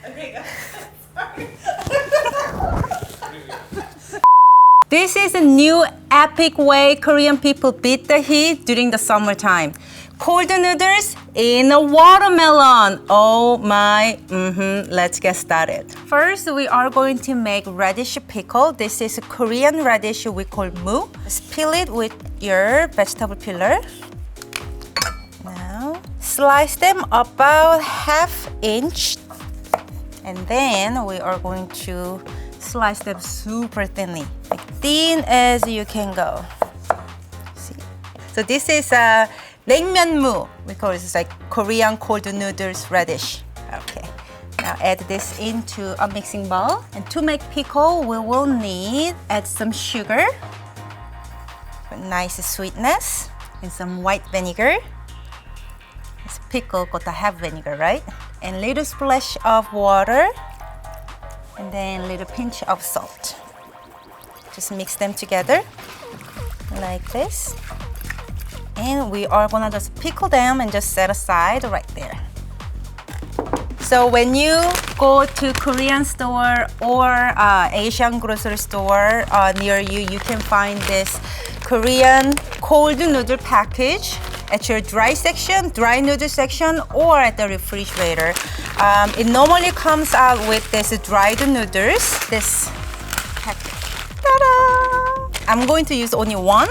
Okay, go. Sorry. This is a new epic way Korean people beat the heat during the summertime. Cold noodles in a watermelon. Oh my, let's get started. First, we are going to make radish pickle. This is a Korean radish we call mu. Just peel it with your vegetable peeler. Now, slice them about 1/2 inch. And then we are going to slice them super thinly, like thin as you can go. See? So this is a Naengmyeon mu. We call it like Korean cold noodles radish. Okay. Now add this into a mixing bowl. And to make pickle, we will add some sugar, for nice sweetness, and some white vinegar. This pickle got to have vinegar, right? And little splash of water. And then a little pinch of salt. Just mix them together like this. And we are gonna just pickle them and just set aside right there. So when you go to Korean store or Asian grocery store near you, you can find this Korean cold noodle package at your dry noodle section, or at the refrigerator. It normally comes out with this dried noodles. This packet. Ta-da! I'm going to use only one.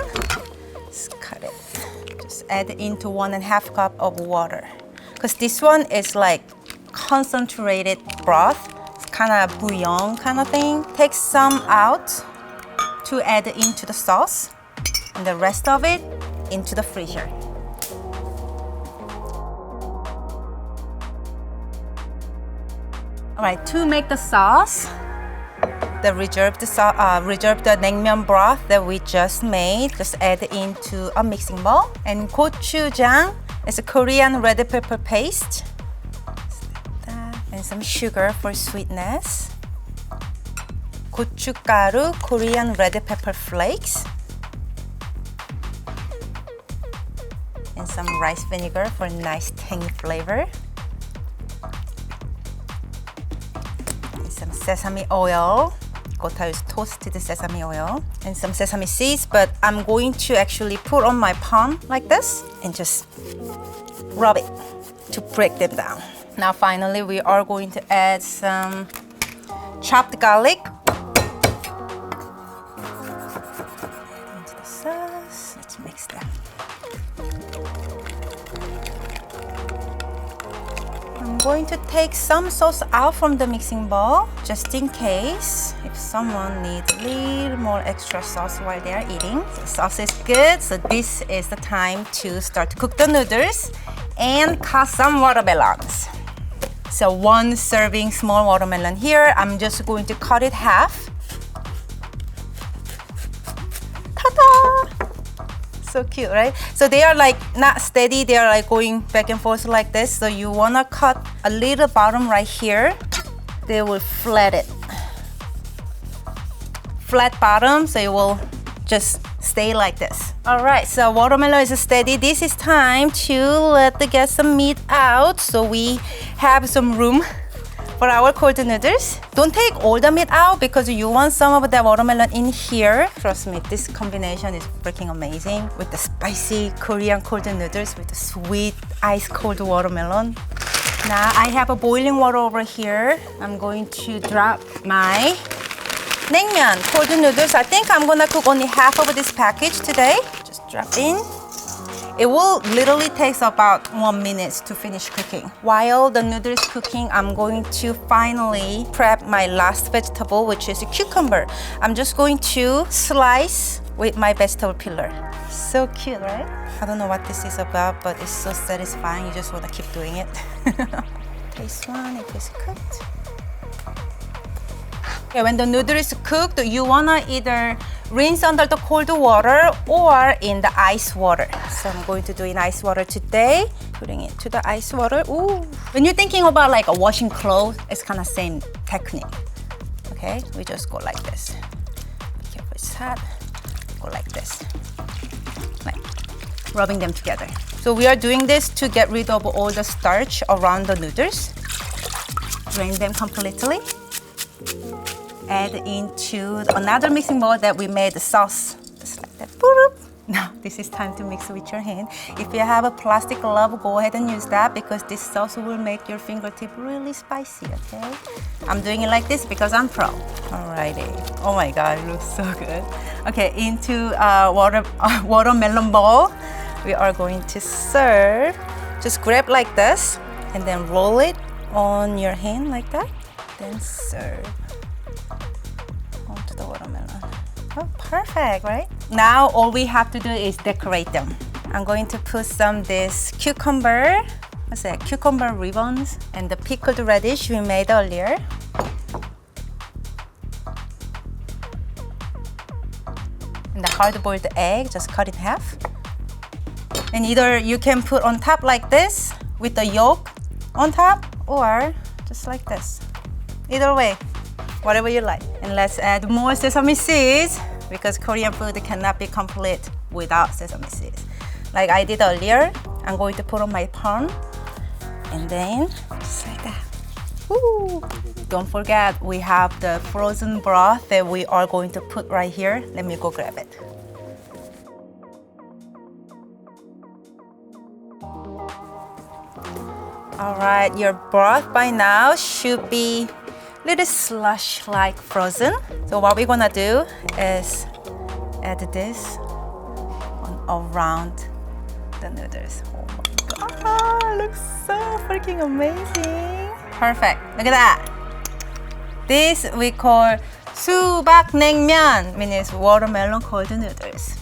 Let's cut it. Just add into 1.5 cup of water. Because this one is like concentrated broth. It's kind of bouillon kind of thing. Take some out to add into the sauce. And the rest of it into the freezer. All right, to make the sauce, the reserved naengmyeon broth that we just made, just add into a mixing bowl. And gochujang is a Korean red pepper paste. And some sugar for sweetness. 고춧가루, Korean red pepper flakes. And some rice vinegar for nice tangy flavor. Some sesame oil. Gota use toasted sesame oil. And some sesame seeds, but I'm going to actually put on my palm like this and just rub it to break them down. Now finally, we are going to add some chopped garlic into the sauce. Let's mix them. I'm going to take some sauce out from the mixing bowl, just in case if someone needs a little more extra sauce while they are eating. The sauce is good, so this is the time to start to cook the noodles and cut some watermelons. So 1 serving small watermelon here. I'm just going to cut it half. Ta-da! So cute, right? So they are like not steady, they are like going back and forth like this. So you wanna cut a little bottom right here. They will flat it. Flat bottom, so it will just stay like this. All right, so watermelon is steady. This is time to get some meat out, so we have some room for our cold noodles. Don't take all the meat out because you want some of the watermelon in here. Trust me, this combination is freaking amazing with the spicy Korean cold noodles with the sweet ice cold watermelon. Now I have a boiling water over here. I'm going to drop my Naengmyeon cold noodles. I think I'm gonna cook only half of this package today. Just drop in. It will literally take about 1 minute to finish cooking. While the noodle is cooking, I'm going to finally prep my last vegetable, which is a cucumber. I'm just going to slice with my vegetable peeler. So cute, right? I don't know what this is about, but it's so satisfying. You just want to keep doing it. Taste one, it is cooked. Okay, when the noodle is cooked, you wanna either rinse under the cold water or in the ice water. So I'm going to do in ice water today. Putting it to the ice water. Ooh. When you're thinking about like a washing clothes, it's kind of same technique. Okay, we just go like this. Be careful, it's hot. Go like this. Like rubbing them together. So we are doing this to get rid of all the starch around the noodles. Drain them completely. Add into another mixing bowl that we made the sauce. Just like that. Boop. Now, this is time to mix with your hand. If you have a plastic glove, go ahead and use that because this sauce will make your fingertip really spicy, okay? I'm doing it like this because I'm pro. Alrighty. Oh my God, it looks so good. Okay, into watermelon bowl, we are going to serve. Just grab like this and then roll it on your hand like that. Then serve onto the watermelon. Oh, perfect, right? Now all we have to do is decorate them. I'm going to put some this cucumber, what's that? Cucumber ribbons and the pickled radish we made earlier. And the hard-boiled egg, just cut in half. And either you can put on top like this with the yolk on top, or just like this. Either way, whatever you like. And let's add more sesame seeds because Korean food cannot be complete without sesame seeds. Like I did earlier, I'm going to put on my palm and then just like that. Woo! Don't forget, we have the frozen broth that we are going to put right here. Let me go grab it. All right, your broth by now should be little slush-like frozen. So what we're gonna do is add this around the noodles. Oh my God, looks so freaking amazing. Perfect, look at that. This we call Subak Naengmyeon, meaning watermelon cold noodles.